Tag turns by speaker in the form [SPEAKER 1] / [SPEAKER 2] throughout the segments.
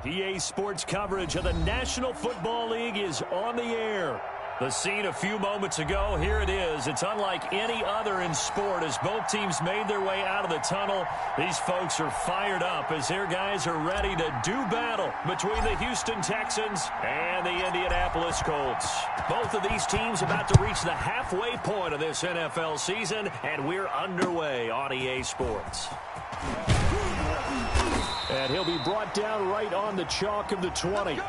[SPEAKER 1] EA Sports coverage of the National Football League is on the air. The scene a few moments ago, here it is. It's unlike any other in sport as both teams made their way out of the tunnel. These folks are fired up as their guys are ready to do battle between the Houston Texans and the Indianapolis Colts. Both of these teams about to reach the halfway point of this NFL season, and we're underway on EA Sports. And he'll be brought down right on the chalk of the 20.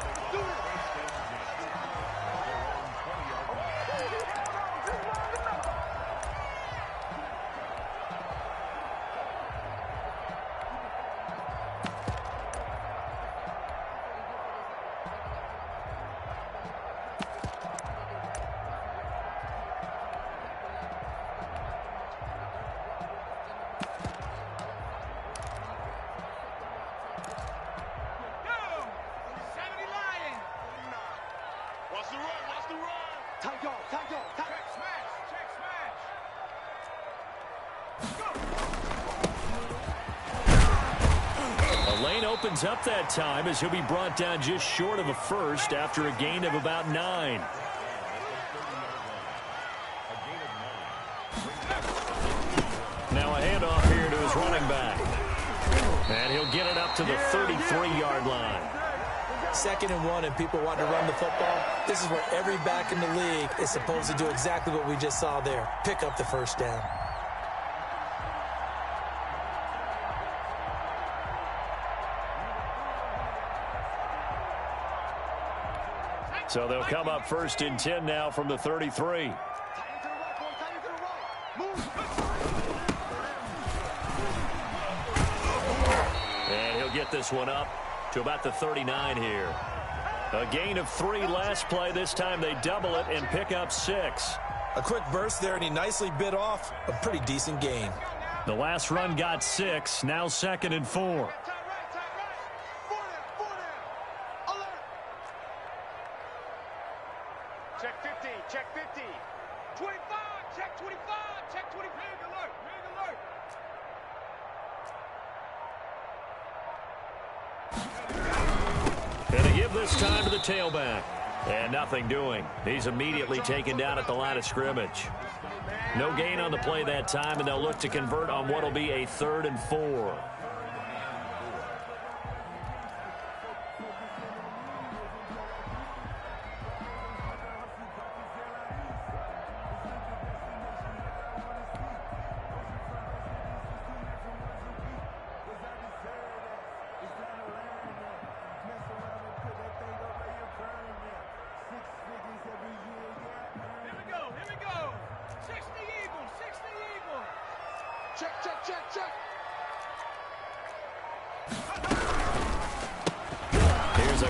[SPEAKER 1] Opens up that time as he'll be brought down just short of a first after a gain of about 9. Now a handoff here to his running back. And he'll get it up to the 33-yard line.
[SPEAKER 2] 2nd and 1 and people want to run the football. This is where every back in the league is supposed to do exactly what we just saw there. Pick up the first down.
[SPEAKER 1] So they'll come up 1st and 10 now from the 33. And he'll get this one up to about the 39 here. A gain of 3 last play. This time they double it and pick up 6.
[SPEAKER 2] A quick burst there, and he nicely bit off a pretty decent gain.
[SPEAKER 1] The last run got 6. Now 2nd and 4.
[SPEAKER 3] Check 50, check 50. 25, check 25, check 20. Rig alert, rig alert.
[SPEAKER 1] And they give this time to the tailback. And nothing doing. He's immediately taken down at the line of scrimmage. No gain on the play that time, and they'll look to convert on what will be a 3rd and 4.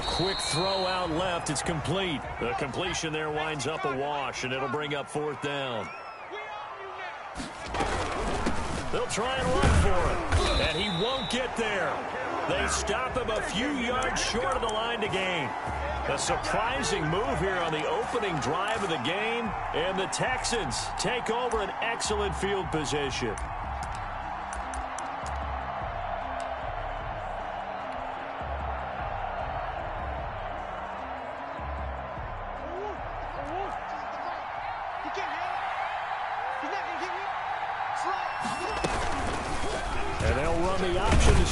[SPEAKER 1] Quick throw out left. It's complete. The completion there winds up a wash, and it'll bring up 4th down. They'll try and run for it, and he won't get there. They stop him a few yards short of the line to gain. A surprising move here on the opening drive of the game, and the Texans take over an excellent field position.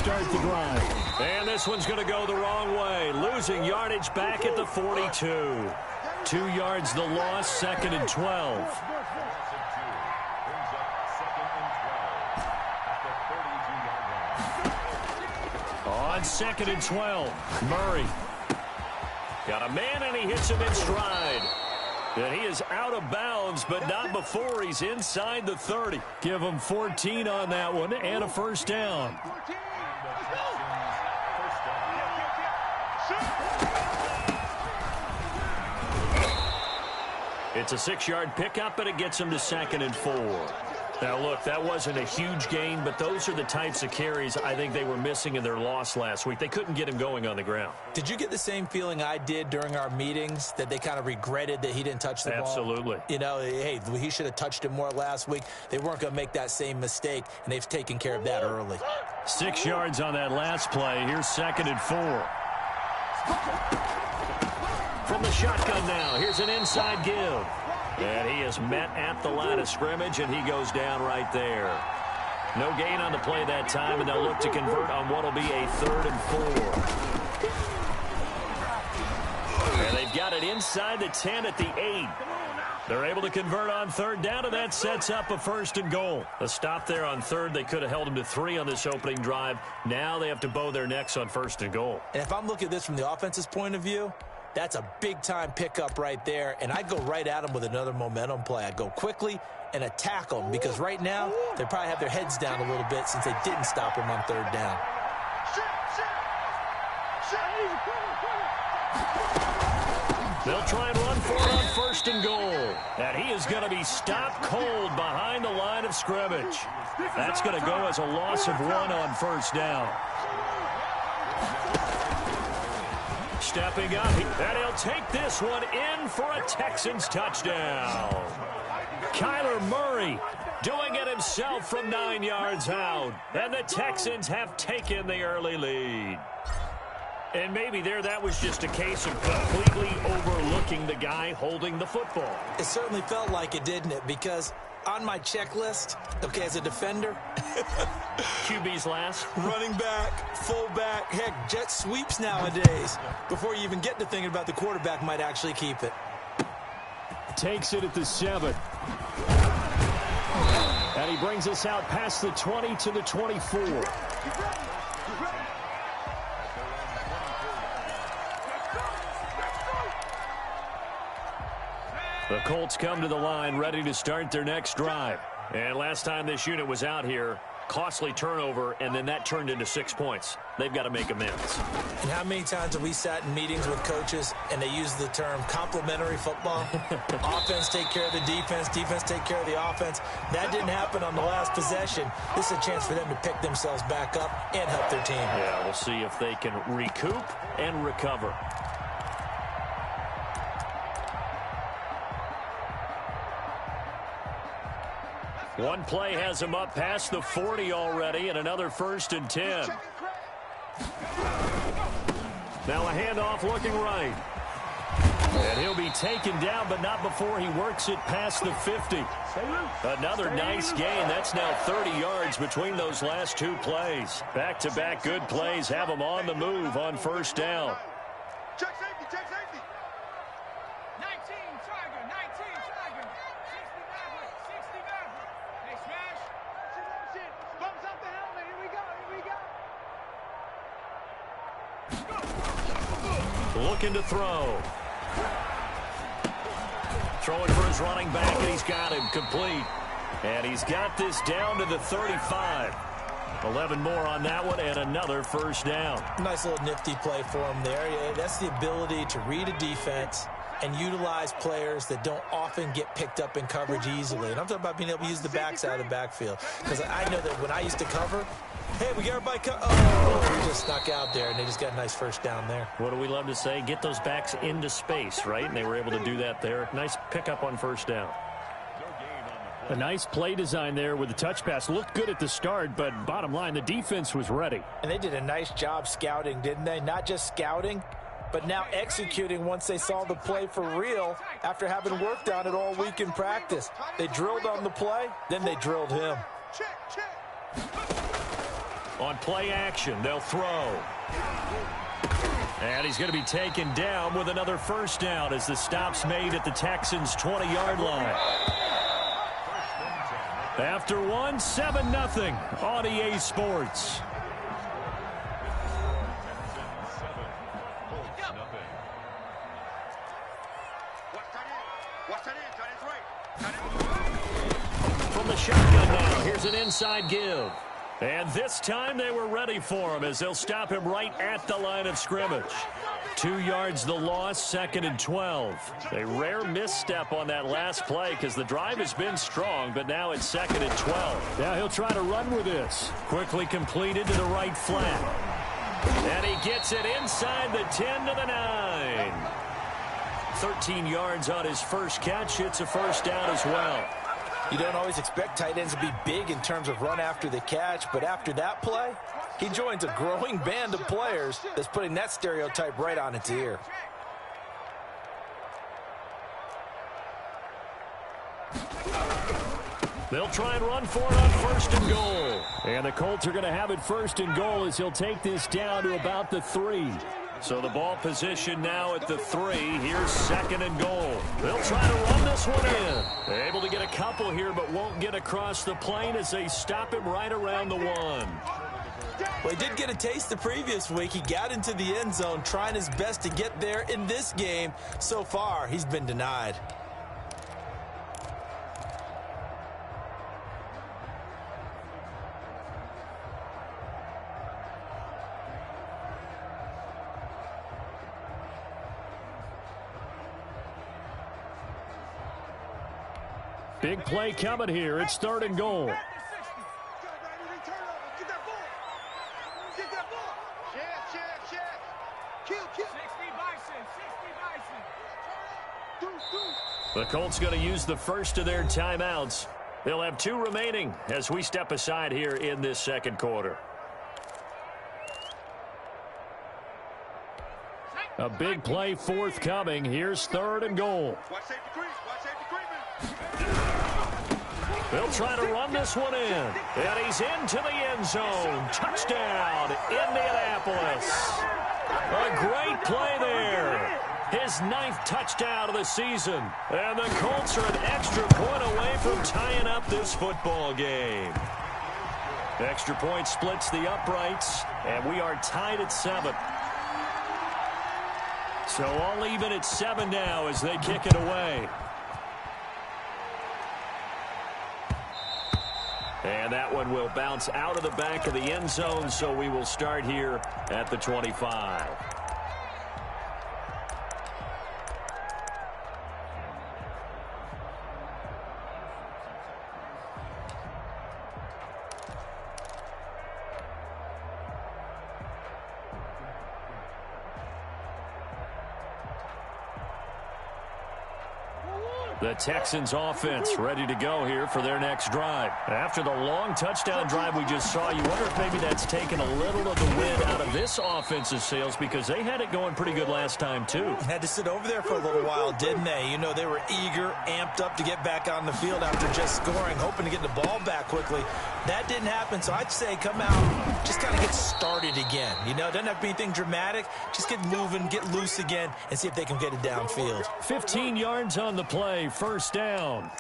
[SPEAKER 1] The drive. And this one's going to go the wrong way. Losing yardage back at the 42. 2 yards the loss, 2nd and 12. On 2nd and 12, Murray. Got a man, and he hits him in stride. And he is out of bounds, but not before he's inside the 30. Give him 14 on that one and a 1st down. It's a 6-yard pickup, but it gets him to 2nd and 4. Now, look, that wasn't a huge gain, but those are the types of carries I think they were missing in their loss last week. They couldn't get him going on the ground.
[SPEAKER 2] Did you get the same feeling I did during our meetings, that they kind of regretted that he didn't touch the ball?
[SPEAKER 1] Absolutely.
[SPEAKER 2] You know, hey, he should have touched it more last week. They weren't going to make that same mistake, and they've taken care of that early.
[SPEAKER 1] 6 yards on that last play. Here's 2nd and 4. From the shotgun now, here's an inside give. And he is met at the line of scrimmage, and he goes down right there. No gain on the play that time, and they'll look to convert on what will be a 3rd and 4. And they've got it inside the 10 at the 8. They're able to convert on 3rd down, and that sets up a 1st and goal. A stop there on 3rd. They could have held him to 3 on this opening drive. Now they have to bow their necks on 1st and goal.
[SPEAKER 2] And if I'm looking at this from the offense's point of view, that's a big-time pickup right there, and I'd go right at them with another momentum play. I'd go quickly and attack them, because right now they probably have their heads down a little bit since they didn't stop him on 3rd down.
[SPEAKER 1] They'll try and run for it on 1st and goal. And he is going to be stopped cold behind the line of scrimmage. That's going to go as a loss of 1 on 1st down. Stepping up, and he'll take this one in for a Texans touchdown. Kyler Murray doing it himself from 9 yards out. And the Texans have taken the early lead. And maybe that was just a case of completely overlooking the guy holding the football.
[SPEAKER 2] It certainly felt like it, didn't it? Because on my checklist, okay, as a defender,
[SPEAKER 1] QB's last.
[SPEAKER 2] Running back, fullback, heck, jet sweeps nowadays. Before you even get to thinking about the quarterback might actually keep it.
[SPEAKER 1] Takes it at the 7. And he brings us out past the 20 to the 24. The Colts come to the line ready to start their next drive. And last time this unit was out here, costly turnover, and then that turned into 6 points. They've got to make amends.
[SPEAKER 2] And how many times have we sat in meetings with coaches and they use the term complementary football? Offense take care of the defense, defense take care of the offense. That didn't happen on the last possession. This is a chance for them to pick themselves back up and help their team.
[SPEAKER 1] Yeah, we'll see if they can recoup and recover. One play has him up past the 40 already, and another 1st and 10. Now a handoff looking right. And he'll be taken down, but not before he works it past the 50. Another nice gain. That's now 30 yards between those last 2 plays. Back-to-back good plays have him on the move on 1st down.
[SPEAKER 3] Check safety, check safety.
[SPEAKER 4] 19 Tiger, 19 Tiger. 60 Maverick. Hey, Smash.
[SPEAKER 3] Shit, bumps out the helmet. Here we go, here we go.
[SPEAKER 1] Looking to throw. Throwing for his running back, and he's got him complete. And he's got this down to the 35. 11 more on that one, and another 1st down.
[SPEAKER 2] Nice little nifty play for him there. Yeah, that's the ability to read a defense and utilize players that don't often get picked up in coverage easily. And I'm talking about being able to use the backs out of the backfield. Because I know that when I used to cover, hey, we got everybody we just snuck out there, and they just got a nice 1st down there.
[SPEAKER 1] What do we love to say? Get those backs into space, right? And they were able to do that there. Nice pickup on 1st down. A nice play design there with the touch pass. Looked good at the start, but bottom line, the defense was ready.
[SPEAKER 2] And they did a nice job scouting, didn't they? Not just scouting, but now executing once they saw the play for real after having worked on it all week in practice. They drilled on the play, then they drilled him.
[SPEAKER 1] On play action, they'll throw. And he's going to be taken down with another 1st down as the stop's made at the Texans' 20-yard line. After 7-0 on EA Sports. From the shotgun now, here's an inside give. And this time they were ready for him as they'll stop him right at the line of scrimmage. 2 yards the loss, 2nd and 12. A rare misstep on that last play because the drive has been strong, but now it's 2nd and 12. Now he'll try to run with this. Quickly completed to the right flat. And he gets it inside the 10 to the 9. 13 yards on his first catch. It's a first down as well.
[SPEAKER 2] You don't always expect tight ends to be big in terms of run after the catch, but after that play, he joins a growing band of players that's putting that stereotype right on its ear.
[SPEAKER 1] They'll try and run for it on 1st and goal. And the Colts are going to have it 1st and goal as he'll take this down to about the 3. So the ball position now at the 3. Here's 2nd and goal. They'll try to run this one in. They're able to get a couple here, but won't get across the plane as they stop him right around the 1.
[SPEAKER 2] Well, he did get a taste the previous week. He got into the end zone trying his best to get there in this game. So far, he's been denied.
[SPEAKER 1] Big play coming here. It's 3rd and goal. The Colts going to use the first of their timeouts. They'll have 2 remaining as we step aside here in this 2nd quarter. A big play forthcoming. Here's 3rd and goal. They'll try to run this one in. And he's into the end zone. Touchdown, Indianapolis. A great play there. His 9th touchdown of the season. And the Colts are an extra point away from tying up this football game. Extra point splits the uprights, and we are tied at 7. So all even at 7 now as they kick it away. And that one will bounce out of the back of the end zone, so we will start here at the 25. The Texans offense ready to go here for their next drive. After the long touchdown drive we just saw, you wonder if maybe that's taken a little of the wind out of this offensive sails because they had it going pretty good last time too.
[SPEAKER 2] Had to sit over there for a little while, didn't they? You know, they were eager, amped up to get back on the field after just scoring, hoping to get the ball back quickly. That didn't happen, so I'd say come out, just kind of get started again. You know, doesn't have to be anything dramatic. Just get moving, get loose again, and see if they can get it downfield.
[SPEAKER 1] 15 yards on the play, first down.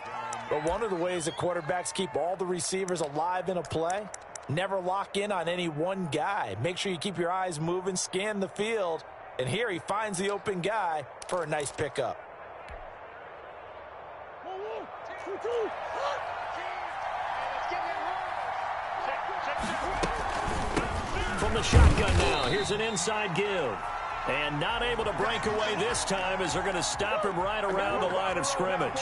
[SPEAKER 2] But one of the ways that quarterbacks keep all the receivers alive in a play, never lock in on any one guy. Make sure you keep your eyes moving, scan the field, and here he finds the open guy for a nice pickup.
[SPEAKER 1] From the shotgun now, here's an inside give. And not able to break away this time as they're going to stop him right around the line of scrimmage.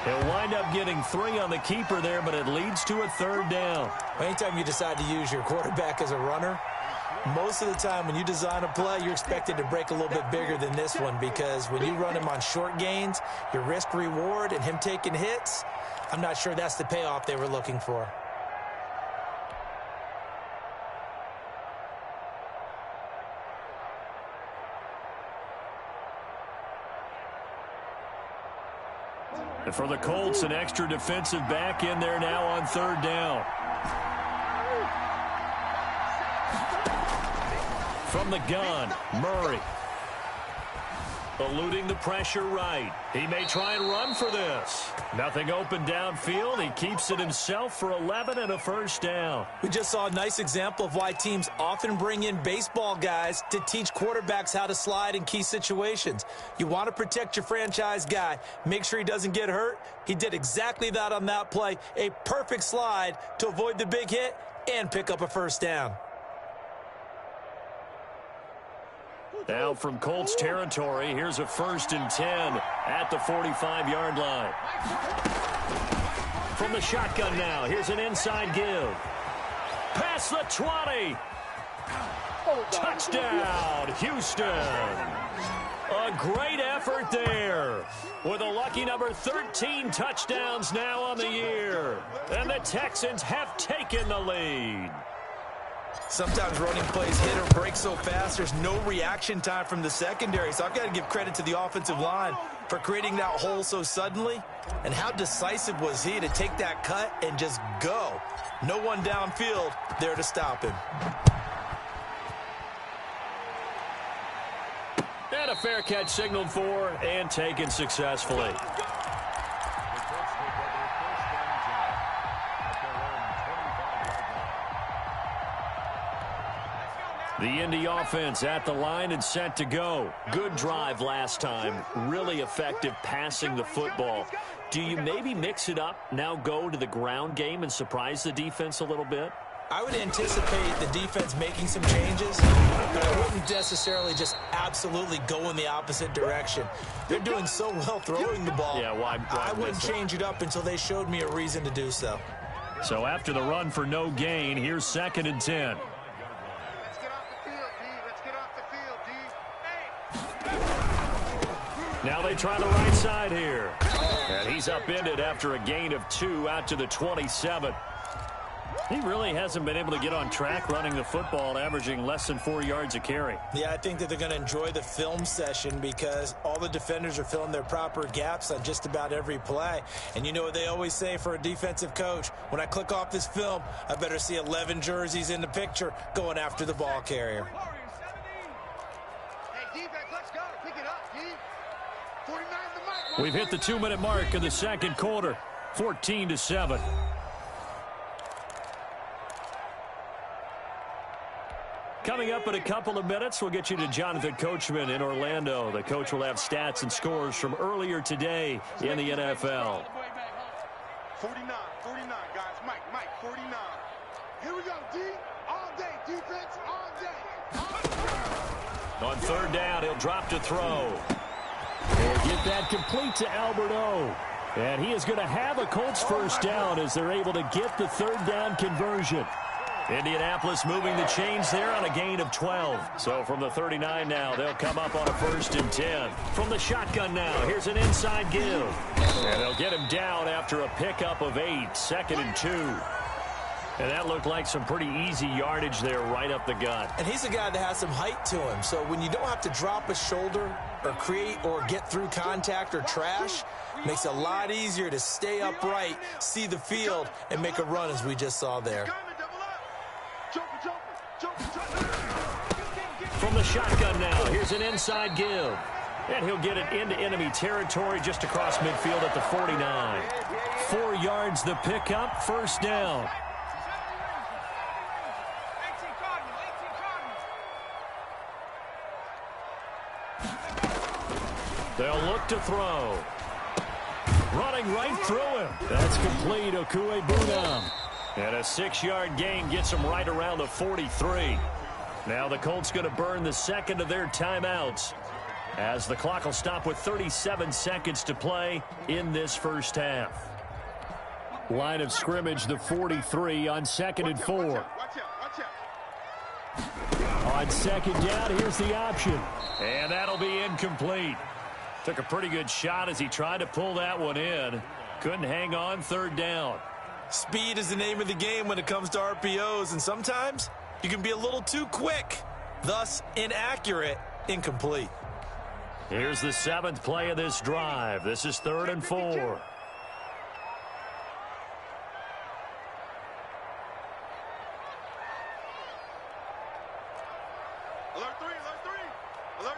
[SPEAKER 1] He'll wind up getting 3 on the keeper there, but it leads to a 3rd down.
[SPEAKER 2] Anytime you decide to use your quarterback as a runner, most of the time when you design a play, you're expected to break a little bit bigger than this one because when you run him on short gains, your risk-reward and him taking hits, I'm not sure that's the payoff they were looking for.
[SPEAKER 1] And for the Colts, an extra defensive back in there now on 3rd down. From the gun, Murray. Eluding the pressure right. He may try and run for this. Nothing open downfield. He keeps it himself for 11 and a first down.
[SPEAKER 2] We just saw a nice example of why teams often bring in baseball guys to teach quarterbacks how to slide in key situations. You want to protect your franchise guy. Make sure he doesn't get hurt. He did exactly that on that play. A perfect slide to avoid the big hit and pick up a first down.
[SPEAKER 1] Now from Colts territory, here's a 1st and 10 at the 45-yard line. From the shotgun now, here's an inside give. Past the 20. Touchdown, Houston. A great effort there. With a lucky number 13 touchdowns now on the year. And the Texans have taken the lead.
[SPEAKER 2] Sometimes running plays hit or break so fast, there's no reaction time from the secondary. So I've got to give credit to the offensive line for creating that hole so suddenly. And how decisive was he to take that cut and just go? No one downfield there to stop him.
[SPEAKER 1] And a fair catch signaled for and taken successfully. The Indy offense at the line and set to go. Good drive last time. Really effective passing the football. Do you maybe mix it up, now go to the ground game and surprise the defense a little bit?
[SPEAKER 2] I would anticipate the defense making some changes, but I wouldn't necessarily just absolutely go in the opposite direction. They're doing so well throwing the ball.
[SPEAKER 1] Yeah, why
[SPEAKER 2] I wouldn't change it up until they showed me a reason to do so.
[SPEAKER 1] So after the run for no gain, here's 2nd and 10. Now they try the right side here. And he's upended after a gain of 2 out to the 27. He really hasn't been able to get on track running the football, averaging less than 4 yards a carry.
[SPEAKER 2] Yeah, I think that they're going to enjoy the film session because all the defenders are filling their proper gaps on just about every play. And you know what they always say for a defensive coach? When I click off this film, I better see 11 jerseys in the picture going after the ball carrier.
[SPEAKER 1] We've hit the 2-minute mark of the second quarter, 14-7. Coming up in a couple of minutes, we'll get you to Jonathan Coachman in Orlando. The coach will have stats and scores from earlier today in the NFL.
[SPEAKER 3] 49, guys. Mike, 49. Here we go, D. All day, defense, all day.
[SPEAKER 1] On 3rd down, he'll drop to throw. They'll get that complete to Albert O. And he is going to have a Colts first down as they're able to get the 3rd down conversion. Indianapolis moving the chains there on a gain of 12. So from the 39 now, they'll come up on a 1st and 10. From the shotgun now, here's an inside give. And they'll get him down after a pickup of 8, 2nd and 2. And that looked like some pretty easy yardage there right up the gut.
[SPEAKER 2] And he's a guy that has some height to him. So when you don't have to drop a shoulder or create or get through contact or trash, makes it a lot easier to stay upright, see the field, and make a run as we just saw there.
[SPEAKER 1] From the shotgun now, here's an inside give. And he'll get it into enemy territory just across midfield at the 49. 4 yards the pickup, 1st down. They'll look to throw. Running right through him. That's complete, Okuebunam. And a 6-yard gain gets him right around the 43. Now the Colts going to burn the 2nd of their timeouts as the clock will stop with 37 seconds to play in this first half. Line of scrimmage, the 43 on 2nd and 4. On 2nd down, here's the option. And that'll be incomplete. Took a pretty good shot as he tried to pull that one in. Couldn't hang on, 3rd down.
[SPEAKER 2] Speed is the name of the game when it comes to RPOs, and sometimes you can be a little too quick, thus inaccurate, incomplete.
[SPEAKER 1] Here's the 7th play of this drive. This is 3rd and 4.
[SPEAKER 3] Alert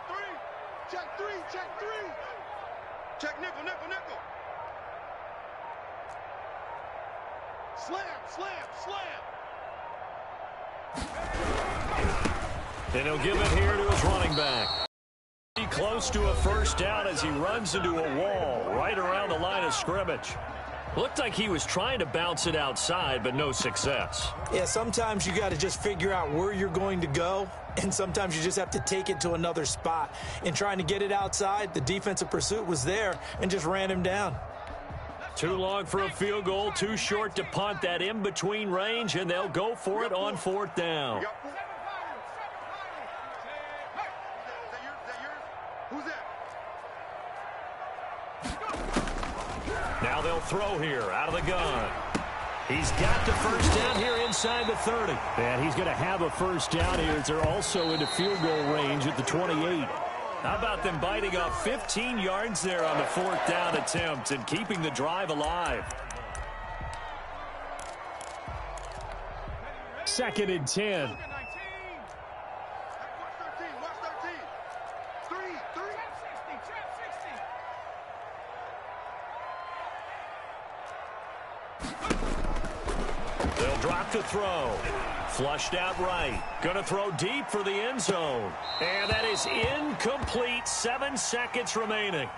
[SPEAKER 3] 3. Check 3. Check nickel, nickel, nickel. Slam, slam, slam.
[SPEAKER 1] And he'll give it here to his running back. Close to a first down as he runs into a wall right around the line of scrimmage. Looked like he was trying to bounce it outside, but no success.
[SPEAKER 2] Yeah, sometimes you got to just figure out where you're going to go, and sometimes you just have to take it to another spot. In trying to get it outside, the defensive pursuit was there and just ran him down.
[SPEAKER 1] Too long for a field goal, too short to punt. That in-between range, and they'll go for it on fourth down.
[SPEAKER 3] Who's that?
[SPEAKER 1] Now they'll throw here out of the gun. He's got the first down here inside the 30. And he's going to have a first down here as they're also into field goal range at the 28. How about them biting off 15 yards there on the fourth down attempt and keeping the drive alive? 2nd and 10.
[SPEAKER 3] Watch 13, watch 13. 3.
[SPEAKER 1] They'll drop to throw. Flushed out right. Going to throw deep for the end zone. And that is incomplete. 7 seconds remaining.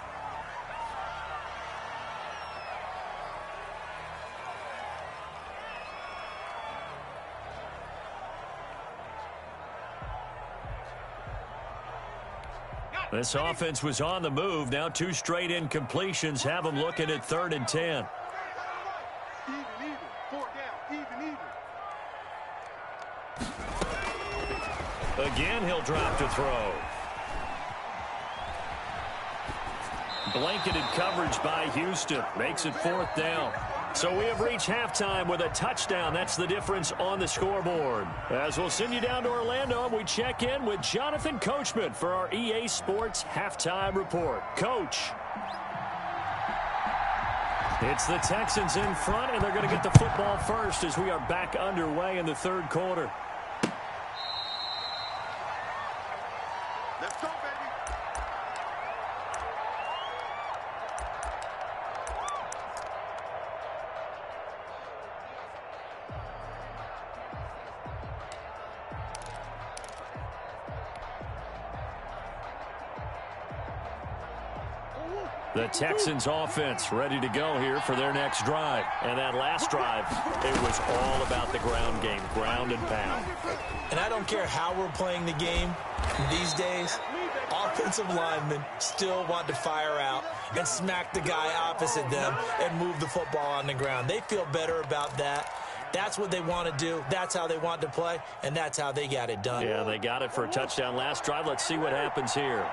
[SPEAKER 1] This offense was on the move. Now 2 straight incompletions have them looking at 3rd and 10.
[SPEAKER 3] Even. 4 down. Even.
[SPEAKER 1] Again, he'll drop to throw. Blanketed coverage by Houston. Makes it 4th down. So we have reached halftime with a touchdown. That's the difference on the scoreboard. As we'll send you down to Orlando, we check in with Jonathan Coachman for our EA Sports Halftime Report. Coach. It's the Texans in front, and they're going to get the football first as we are back underway in the 3rd quarter.
[SPEAKER 3] Let's go, baby.
[SPEAKER 1] The Texans offense ready to go here for their next drive. And that last drive, it was all about the ground game, ground and pound.
[SPEAKER 2] And I don't care how we're playing the game these days, offensive linemen still want to fire out and smack the guy opposite them and move the football on the ground. They feel better about that. That's what they want to do. That's how they want to play, and that's how they got it done.
[SPEAKER 1] Yeah, they got it for a touchdown last drive. Let's see what happens here.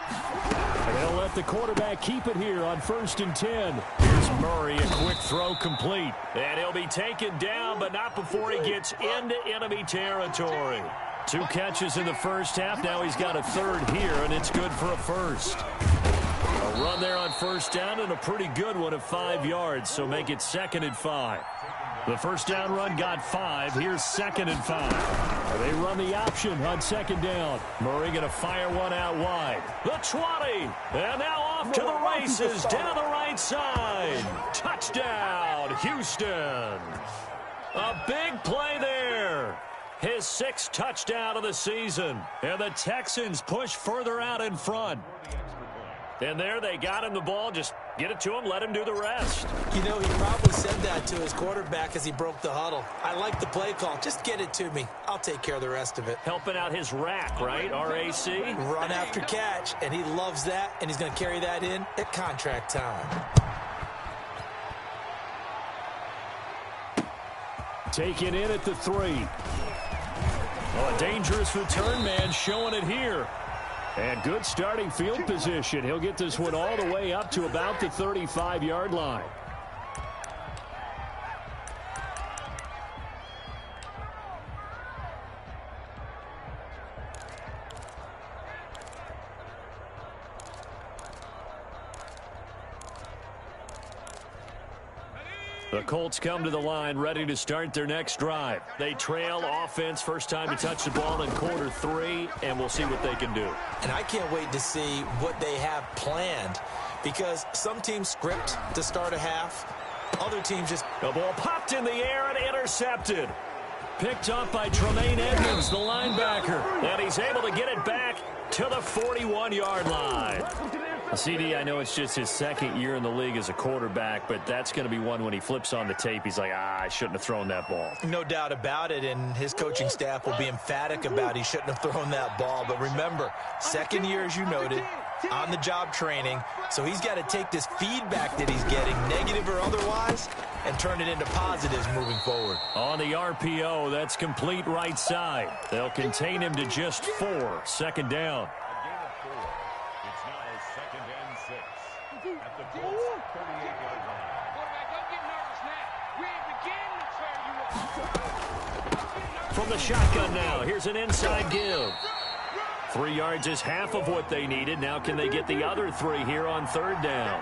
[SPEAKER 1] And they'll let the quarterback keep it here on 1st and 10. Here's Murray, a quick throw complete. And he'll be taken down, but not before he gets into enemy territory. 2 catches in the first half. Now he's got a 3rd here, and it's good for a first. A run there on 1st down, and a pretty good one of 5 yards, so make it 2nd and 5. The first down run got 5. Here's 2nd and 5. They run the option on 2nd down. Murray going to fire one out wide. The 20. And now off to the races down the right side. Touchdown, Houston. A big play there. His 6th touchdown of the season. And the Texans push further out in front. And there they got him the ball. Just get it to him, let him do the rest.
[SPEAKER 2] You know, he probably said that to his quarterback as he broke the huddle. I like the play call. Just get it to me. I'll take care of the rest of it.
[SPEAKER 1] Helping out his rack, right? RAC.
[SPEAKER 2] Run after catch, and he loves that, and he's going to carry that in at contract time.
[SPEAKER 1] Taken in at the 3. Oh, a dangerous return man showing it here. And good starting field position. He'll get this one all the way up to about the 35-yard line. The Colts come to the line ready to start their next drive. They trail offense, first time to touch the ball in quarter 3, and we'll see what they can do.
[SPEAKER 2] And I can't wait to see what they have planned, because some teams script to start a half. Other teams just...
[SPEAKER 1] The ball popped in the air and intercepted. Picked up by Tremaine Edmonds, the linebacker. And he's able to get it back to the 41-yard line. CD, I know it's just his second year in the league as a quarterback, but that's going to be one when he flips on the tape. He's like, I shouldn't have thrown that ball.
[SPEAKER 2] No doubt about it, and his coaching staff will be emphatic about he shouldn't have thrown that ball. But remember, second year, as you noted, on-the-job training, so he's got to take this feedback that he's getting, negative or otherwise, and turn it into positives moving forward.
[SPEAKER 1] On the RPO, that's complete right side. They'll contain him to just 4. Second down. From the shotgun now, here's an inside give. 3 yards is half of what they needed. Now can they get the other 3 here on third down?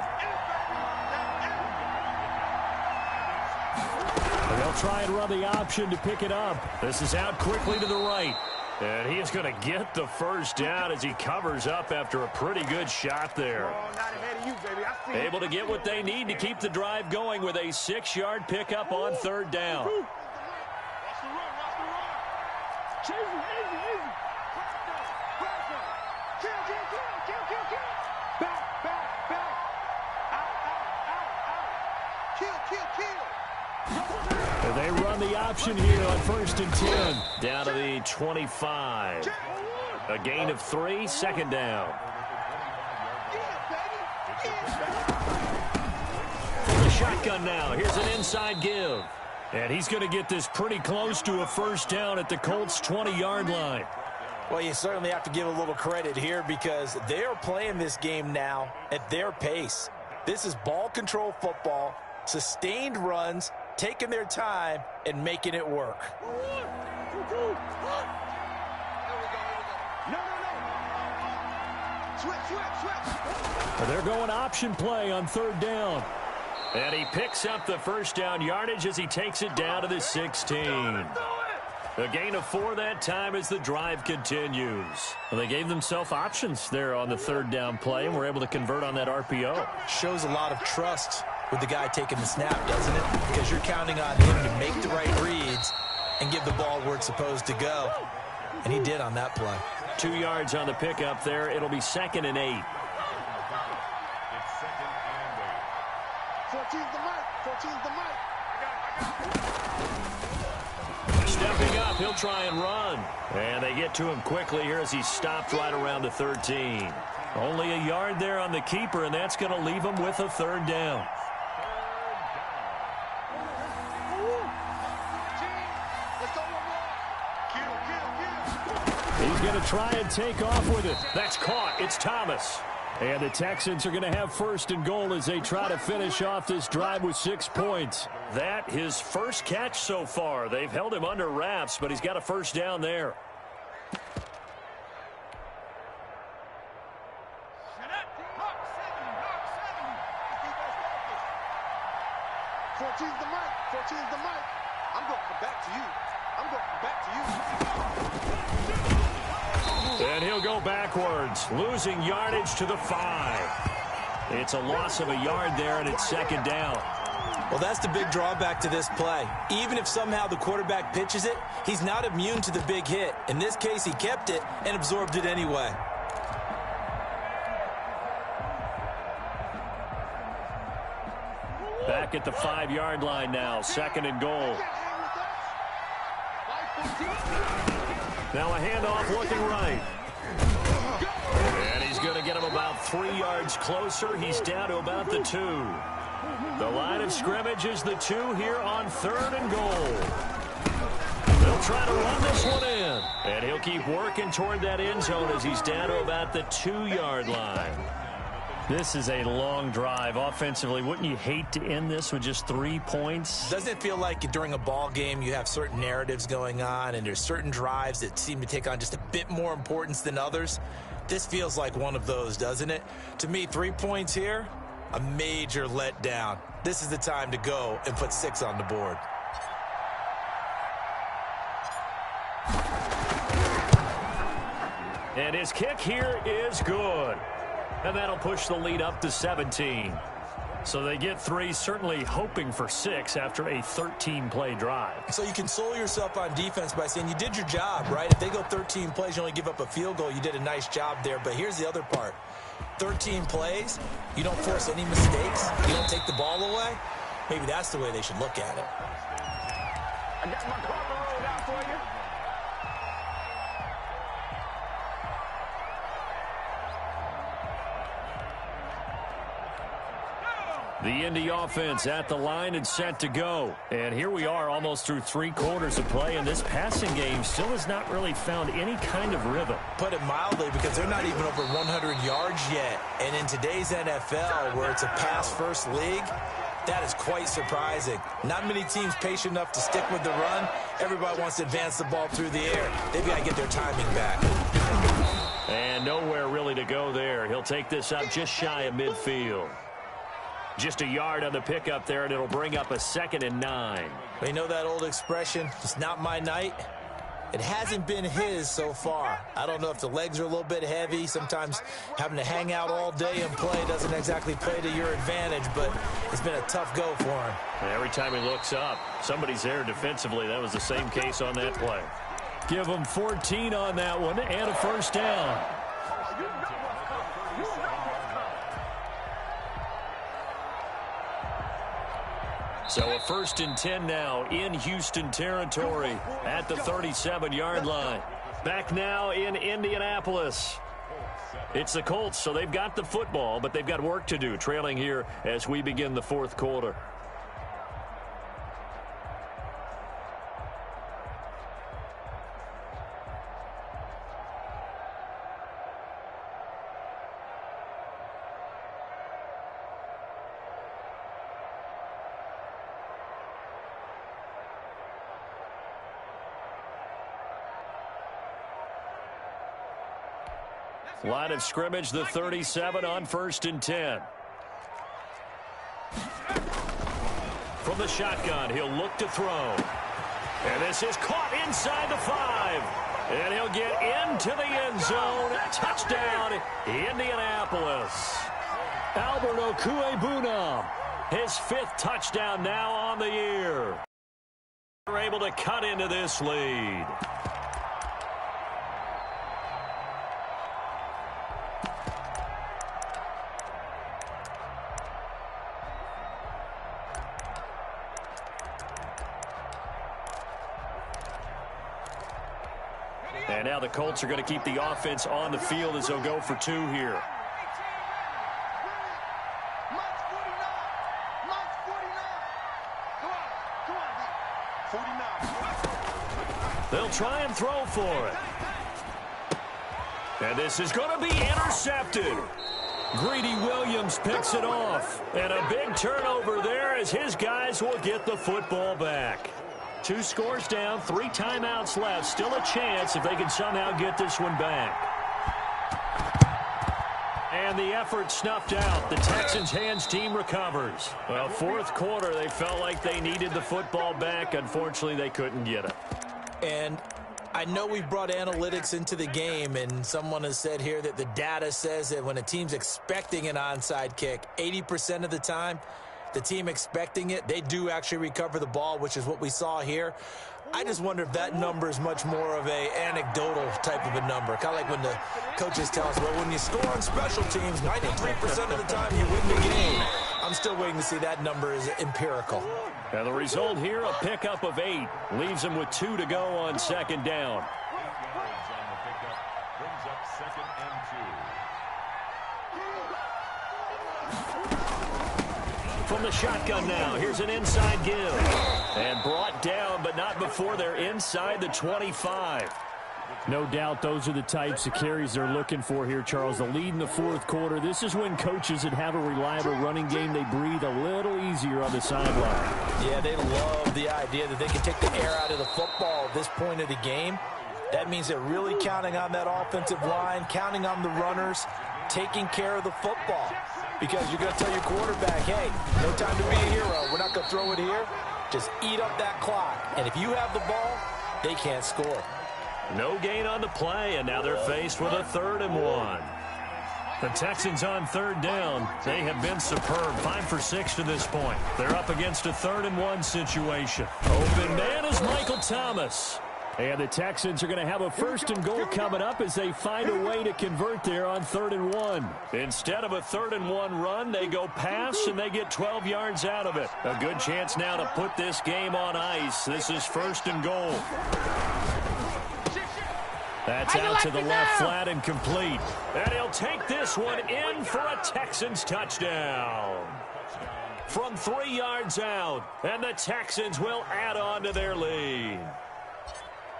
[SPEAKER 1] They'll try and run the option to pick it up. This is out quickly to the right. And he is going to get the first down as he covers up after a pretty good shot there. Able to get what they need to keep the drive going with a 6-yard pickup on third down. They run the option here on 1st and 10. Down to the 25. A gain of 3, second down. From the shotgun now, here's an inside give. And he's going to get this pretty close to a first down at the Colts' 20-yard line.
[SPEAKER 2] Well, you certainly have to give a little credit here because they're playing this game now at their pace. This is ball control football, sustained runs, taking their time and making it work.
[SPEAKER 1] They're going option play on third down. And he picks up the first down yardage as he takes it down to the 16. A gain of 4 that time as the drive continues. Well, they gave themselves options there on the third down play and were able to convert on that RPO.
[SPEAKER 2] Shows a lot of trust with the guy taking the snap, doesn't it? Because you're counting on him to make the right reads and give the ball where it's supposed to go. And he did on that play.
[SPEAKER 1] 2 yards on the pickup there. It'll be 2nd and 8.
[SPEAKER 3] 14's the mic. 14's the mic.
[SPEAKER 1] Stepping up, he'll try and run. And they get to him quickly here as he's stopped right around the 13. Only a yard there on the keeper, and that's going to leave him with a third down. He's going to try and take off with it. That's caught. It's Thomas. And the Texans are going to have 1st and goal as they try to finish off this drive with 6 points. That his first catch so far. They've held him under wraps, but he's got a first down there. And he'll go backwards, losing yardage to the 5. It's a loss of a yard there, and it's 2nd down.
[SPEAKER 2] Well, that's the big drawback to this play. Even if somehow the quarterback pitches it, he's not immune to the big hit. In this case, he kept it and absorbed it anyway.
[SPEAKER 1] Back at the 5-yard line now, 2nd and goal. Now a handoff looking right. And he's going to get him about 3 yards closer. He's down to about the 2. The line of scrimmage is the 2 here on 3rd and goal. They'll try to run this one in. And he'll keep working toward that end zone as he's down to about the 2-yard line. This is a long drive offensively. Wouldn't you hate to end this with just 3 points?
[SPEAKER 2] Doesn't it feel like during a ball game you have certain narratives going on and there's certain drives that seem to take on just a bit more importance than others? This feels like one of those, doesn't it? To me, 3 points here, A major letdown. This is the time to go and put 6 on the board.
[SPEAKER 1] And his kick here is good. And that'll push the lead up to 17. So they get 3, certainly hoping for 6 after a 13-play drive.
[SPEAKER 2] So you console yourself on defense by saying you did your job, right? If they go 13 plays, you only give up a field goal, you did a nice job there. But here's the other part. 13 plays, you don't force any mistakes, you don't take the ball away. Maybe that's the way they should look at it.
[SPEAKER 4] I got my carpet rolled out for you.
[SPEAKER 1] The Indy offense at the line and set to go. And here we are almost through 3 quarters of play, and this passing game still has not really found any kind of rhythm.
[SPEAKER 2] Put it mildly, because they're not even over 100 yards yet. And in today's NFL, where it's a pass-first league, that is quite surprising. Not many teams patient enough to stick with the run. Everybody wants to advance the ball through the air. They've got to get their timing back.
[SPEAKER 1] And nowhere really to go there. He'll take this up just shy of midfield. Just a yard on the pickup there, and it'll bring up a 2nd and 9.
[SPEAKER 2] You know that old expression, it's not my night? It hasn't been his so far. I don't know if the legs are a little bit heavy. Sometimes having to hang out all day and play doesn't exactly play to your advantage, but it's been a tough go for him.
[SPEAKER 1] And every time he looks up, somebody's there defensively. That was the same case on that play. Give him 14 on that one and a 1st down. So a 1st and 10 now in Houston territory at the 37-yard line. Back now in Indianapolis. It's the Colts, so they've got the football, but they've got work to do, trailing here as we begin the 4th quarter. Line of scrimmage, the 37 on 1st and 10. From the shotgun, he'll look to throw. And this is caught inside the 5. And he'll get into the end zone. Touchdown, Indianapolis. Albert Okuebuna, his 5th touchdown now on the year. They're able to cut into this lead. And now the Colts are going to keep the offense on the field as they'll go for 2 here. They'll try and throw for it. And this is going to be intercepted. Greedy Williams picks it off. And a big turnover there as his guys will get the football back. 2 scores down, 3 timeouts left. Still a chance if they can somehow get this one back. And the effort snuffed out. The Texans' hands team recovers. Well, 4th quarter, they felt like they needed the football back. Unfortunately, they couldn't get it.
[SPEAKER 2] And I know we brought analytics into the game, and someone has said here that the data says that when a team's expecting an onside kick, 80% of the time, the team expecting it, they do actually recover the ball, which is what we saw here. I just wonder if that number is much more of a anecdotal type of a number. Kind of like when the coaches tell us, well, when you score on special teams, 93% of the time you win the game. I'm still waiting to see that number is empirical.
[SPEAKER 1] And the result here, a pickup of 8. Leaves them with 2 to go on 2nd down. From the shotgun now, here's an inside give. And brought down, but not before they're inside the 25. No doubt those are the types of carries they're looking for here, Charles. The lead in the 4th quarter. This is when coaches that have a reliable running game, they breathe a little easier on the sideline.
[SPEAKER 2] Yeah, they love the idea that they can take the air out of the football at this point of the game. That means they're really counting on that offensive line, counting on the runners. taking care of the football. Because you're going to tell your quarterback, hey, no time to be a hero. We're not going to throw it here. Just eat up that clock. And if you have the ball, they can't score.
[SPEAKER 1] No gain on the play, and now they're faced with a 3rd and 1. The Texans on 3rd down. They have been superb. 5 for 6 to this point. They're up against a 3rd and 1 situation. Open man is Michael Thomas. And the Texans are going to have a 1st and goal coming up as they find a way to convert there on 3rd and 1. Instead of a 3rd and 1 run, they go pass, and they get 12 yards out of it. A good chance now to put this game on ice. This is 1st and goal. That's out to the left flat and complete. And he'll take this one in for a Texans touchdown. From 3 yards out, and the Texans will add on to their lead.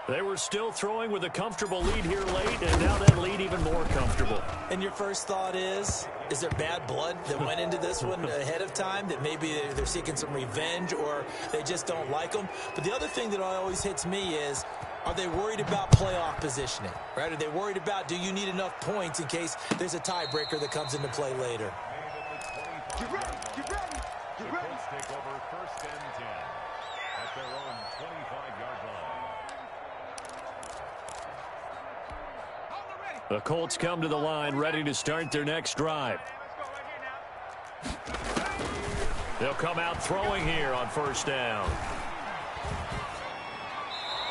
[SPEAKER 1] They were still throwing with a comfortable lead here late, and now that lead even more comfortable.
[SPEAKER 2] And your first thought is there bad blood that went into this one ahead of time, that maybe they're seeking some revenge or they just don't like them? But the other thing that always hits me is, are they worried about playoff positioning, right? Are they worried about, do you need enough points in case there's a tiebreaker that comes into play later?
[SPEAKER 3] Get ready, get ready, get ready.
[SPEAKER 5] The Colts take over 1st and 10 at their own 25-yard line.
[SPEAKER 1] The Colts come to the line ready to start their next drive. They'll come out throwing here on 1st down.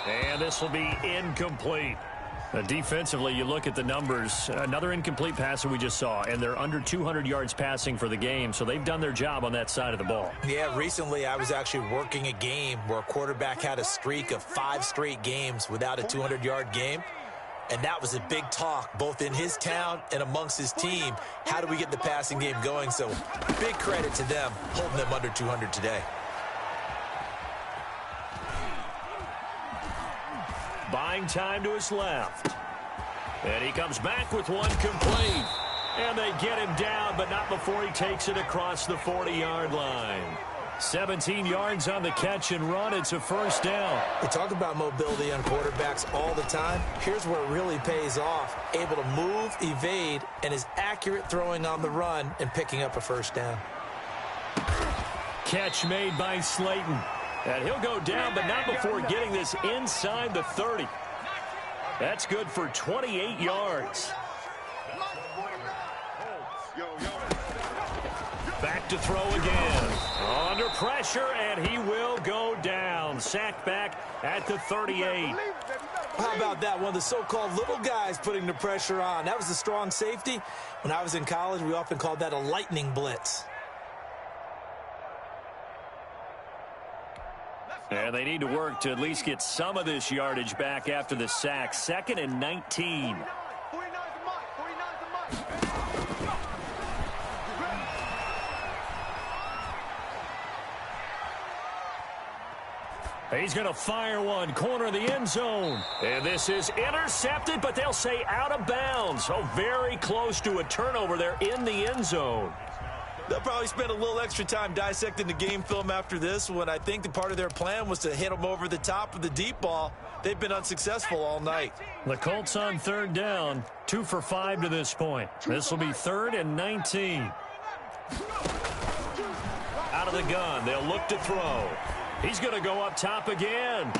[SPEAKER 1] And this will be incomplete. Defensively, you look at the numbers. Another incomplete passer we just saw, and they're under 200 yards passing for the game, so they've done their job on that side of the ball.
[SPEAKER 2] Yeah, recently I was actually working a game where a quarterback had a streak of 5 straight games without a 200-yard game. And that was a big talk, both in his town and amongst his team. How do we get the passing game going? So big credit to them, holding them under 200 today.
[SPEAKER 1] Buying time to his left. And he comes back with one complete. And they get him down, but not before he takes it across the 40-yard line. 17 yards on the catch and run. It's a 1st down.
[SPEAKER 2] We talk about mobility on quarterbacks all the time. Here's where it really pays off. Able to move, evade, and is accurate throwing on the run and picking up a 1st down.
[SPEAKER 1] Catch made by Slayton. And he'll go down, but not before getting this inside the 30. That's good for 28 yards. Back to throw again. Under pressure, and he will go down. Sacked back at the 38.
[SPEAKER 2] How about that? One of the so-called little guys putting the pressure on. That was a strong safety. When I was in college, we often called that a lightning blitz.
[SPEAKER 1] And they need to work to at least get some of this yardage back after the sack. 2nd and 19. He's going to fire one, corner of the end zone. And this is intercepted, but they'll say out of bounds. So very close to a turnover there in the end zone.
[SPEAKER 2] They'll probably spend a little extra time dissecting the game film after this one. I think the part of their plan was to hit them over the top of the deep ball. They've been unsuccessful all night.
[SPEAKER 1] The Colts on 3rd down, 2 for 5 to this point. This will be 3rd and 19. Out of the gun, they'll look to throw. He's going to go up top again.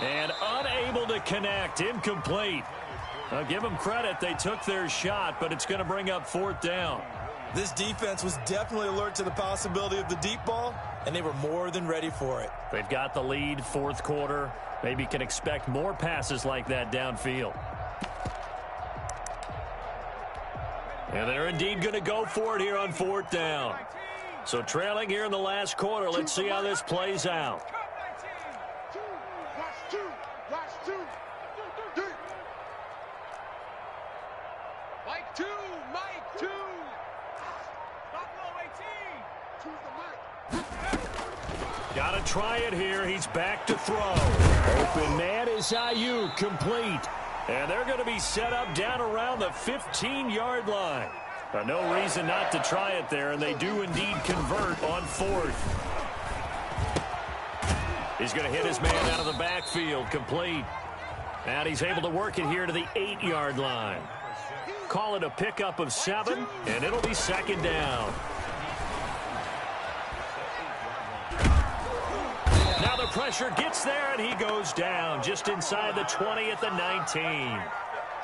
[SPEAKER 1] And unable to connect, incomplete. I'll give them credit, they took their shot, but it's going to bring up 4th down.
[SPEAKER 2] This defense was definitely alert to the possibility of the deep ball, and they were more than ready for it.
[SPEAKER 1] They've got the lead, 4th quarter. Maybe can expect more passes like that downfield. And they're indeed going to go for it here on 4th down. So trailing here in the last quarter, let's see how this plays out. Got to try it here. He's back to throw. Open man is Ayuk, complete. And they're going to be set up down around the 15-yard line. No reason not to try it there, and they do indeed convert on 4th. He's going to hit his man out of the backfield, complete. And he's able to work it here to the 8-yard line. Call it a pickup of 7, and it'll be second down. Now the pressure gets there, and he goes down just inside the 20 at the 19.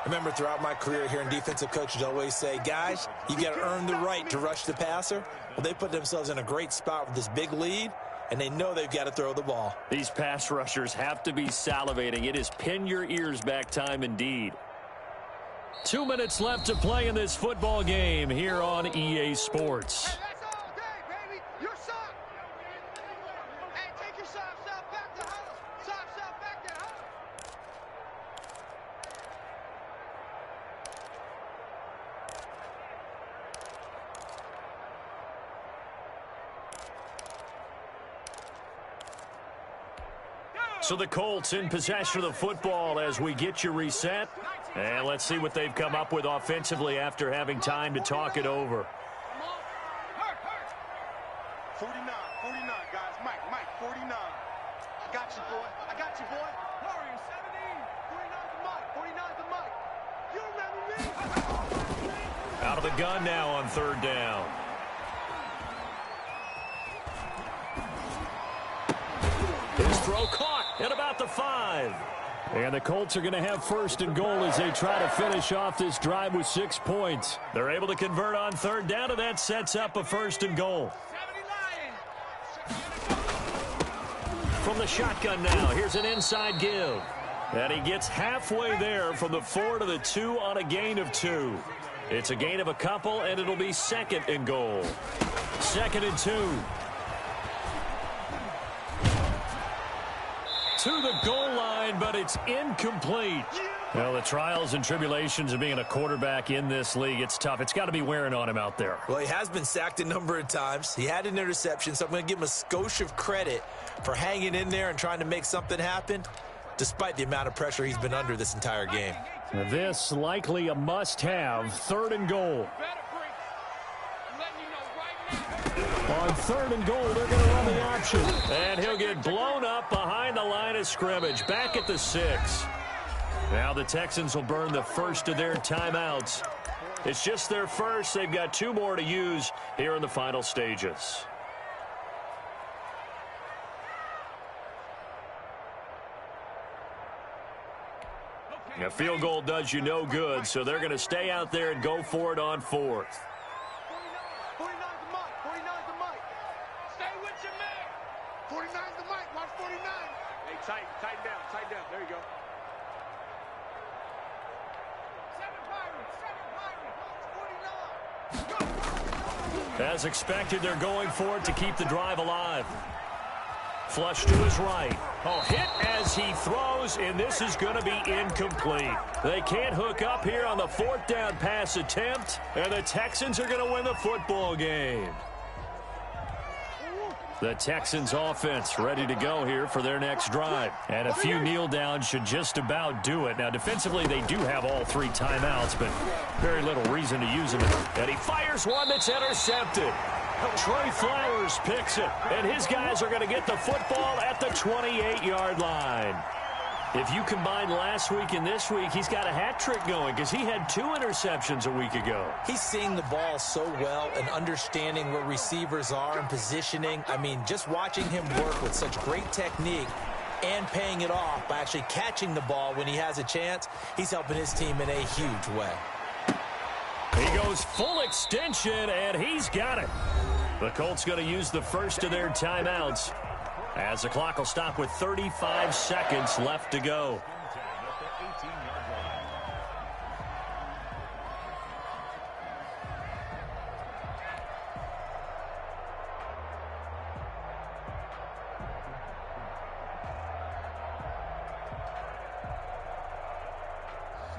[SPEAKER 2] Remember, throughout my career here in defensive coaches always say, guys, you got to earn the right to rush the passer. Well, they put themselves in a great spot with this big lead, and they know they've got to throw the ball.
[SPEAKER 1] These pass rushers have to be salivating. It is pin your ears back time indeed. 2 minutes left to play in this football game here on EA Sports.
[SPEAKER 3] Hey, that's all day, baby. Your sock. Hey, take your socks out back to huddle. Socks out back to huddle.
[SPEAKER 1] So the Colts in possession of the football as we get you reset. And let's see what they've come up with offensively after having time to talk it over.
[SPEAKER 3] 49, 49, guys. Mike, 49. I got you, boy. I got you, boy. Warrior, 17. 49's the Mike. 49's the Mike. You remember me?
[SPEAKER 1] Out of the gun now on third down. His throw caught at about the 5. And the Colts are going to have first and goal as they try to finish off this drive with 6 points. They're able to convert on third down, and that sets up a first and goal. From the shotgun now, here's an inside give. And he gets halfway there from the 4 to the 2 on a gain of 2. It's a gain of a couple, and it'll be second and goal. 2nd and 2. To the goal line, but it's incomplete. Well, the trials and tribulations of being a quarterback in this league, it's tough. It's got to be wearing on him out there.
[SPEAKER 2] Well, he has been sacked a number of times. He had an interception, so I'm going to give him a skosh of credit for hanging in there and trying to make something happen, despite the amount of pressure he's been under this entire game.
[SPEAKER 1] This likely a must-have. 3rd and goal. On 3rd and goal, they're going to run the option. And he'll get blown up behind the line of scrimmage, back at the 6. Now the Texans will burn the first of their timeouts. It's just their first. They've got 2 more to use here in the final stages. A field goal does you no good, so they're going to stay out there and go for it on 4th.
[SPEAKER 3] 49's the Mike. 49's the Mike. Stay with your man. 49's the Mike. Watch 49. Hey, tighten down. Tighten down. There you go. 7 Pirates. 49.
[SPEAKER 1] As expected, they're going for it to keep the drive alive. Flush to his right. Oh, hit as he throws, and this is going to be incomplete. They can't hook up here on the 4th down pass attempt, and the Texans are going to win the football game. The Texans offense ready to go here for their next drive. And a few kneel downs should just about do it. Now, defensively, they do have all 3 timeouts, but very little reason to use them. And he fires one that's intercepted. Trey Flowers picks it, and his guys are going to get the football at the 28-yard line. If you combine last week and this week, he's got a hat trick going because he had 2 interceptions a week ago.
[SPEAKER 2] He's seeing the ball so well and understanding where receivers are and positioning. I mean, just watching him work with such great technique and paying it off by actually catching the ball when he has a chance, he's helping his team in a huge way.
[SPEAKER 1] He goes full extension, and he's got it. The Colts going to use the first of their timeouts as the clock will stop with 35 seconds left to go.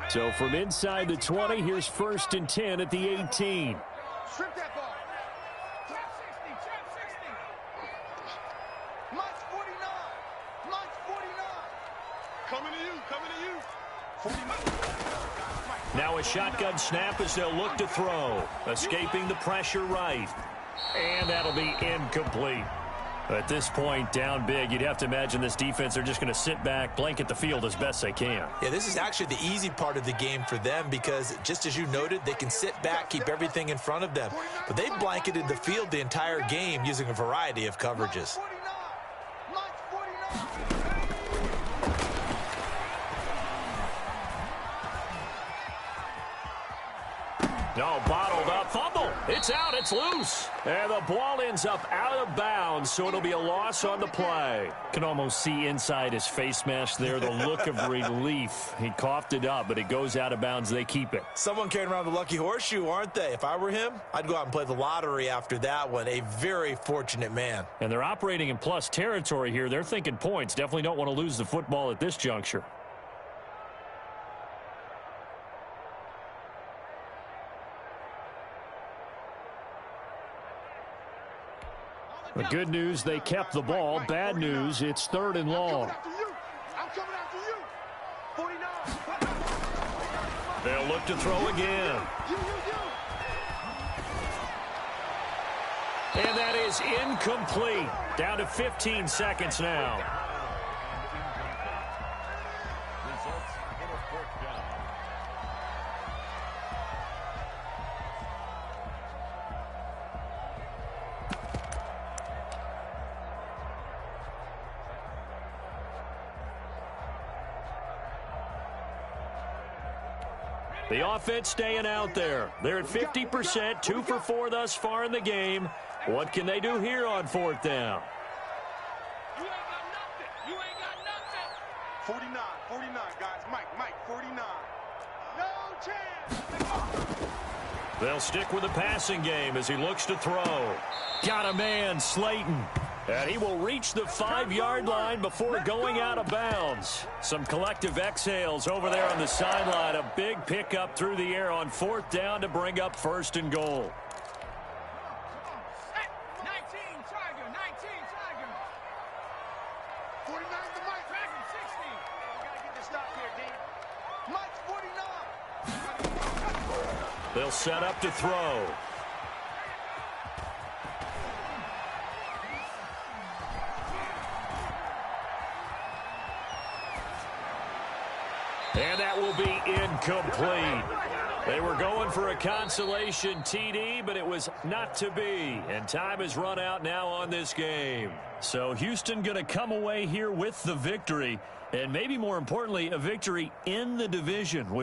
[SPEAKER 1] So from inside the 20, here's 1st and 10 at the 18.
[SPEAKER 3] Strip that ball. Trap 60. Trap 60. Mike's 49. Mike's 49. Coming to you. 49.
[SPEAKER 1] Now a shotgun snap as they'll look to throw. Escaping the pressure right. And that'll be incomplete. At this point, down big, you'd have to imagine this defense, they're just going to sit back, blanket the field as best they can.
[SPEAKER 2] Yeah, this is actually the easy part of the game for them because, just as you noted, they can sit back, keep everything in front of them. But they've blanketed the field the entire game using a variety of coverages.
[SPEAKER 1] No, bottled up, fumble. It's out, it's loose. And the ball ends up out of bounds, so it'll be a loss on the play. Can almost see inside his face mask there, the look of relief. He coughed it up, but it goes out of bounds. They keep it.
[SPEAKER 2] Someone carrying around the lucky horseshoe, aren't they? If I were him, I'd go out and play the lottery after that one. A very fortunate man.
[SPEAKER 1] And they're operating in plus territory here. They're thinking points. Definitely don't want to lose the football at this juncture. The good news, they kept the ball. Bad news, it's 3rd and long.
[SPEAKER 3] I'm coming after you. 49.
[SPEAKER 1] They'll look to throw again. And that is incomplete. Down to 15 seconds now.
[SPEAKER 5] Results in a 4th down.
[SPEAKER 1] The offense staying out there. They're at 50%, 2 for 4 thus far in the game. What can they do here on 4th down?
[SPEAKER 3] You ain't got nothing. You ain't got nothing. 49, guys. Mike, 49. No chance.
[SPEAKER 1] They'll stick with the passing game as he looks to throw. Got a man, Slayton. And he will reach the 5-yard line before going out of bounds. Some collective exhales over there on the sideline. A big pickup through the air on 4th down to bring up 1st and goal.
[SPEAKER 3] 19 Tiger. 49 to Mike. Dragon 60. We got to get this stop here, D. Mike's 49.
[SPEAKER 1] They'll set up to throw. And that will be incomplete. They were going for a consolation TD, but it was not to be. And time has run out now on this game. So Houston going to come away here with the victory. And maybe more importantly, a victory in the division, which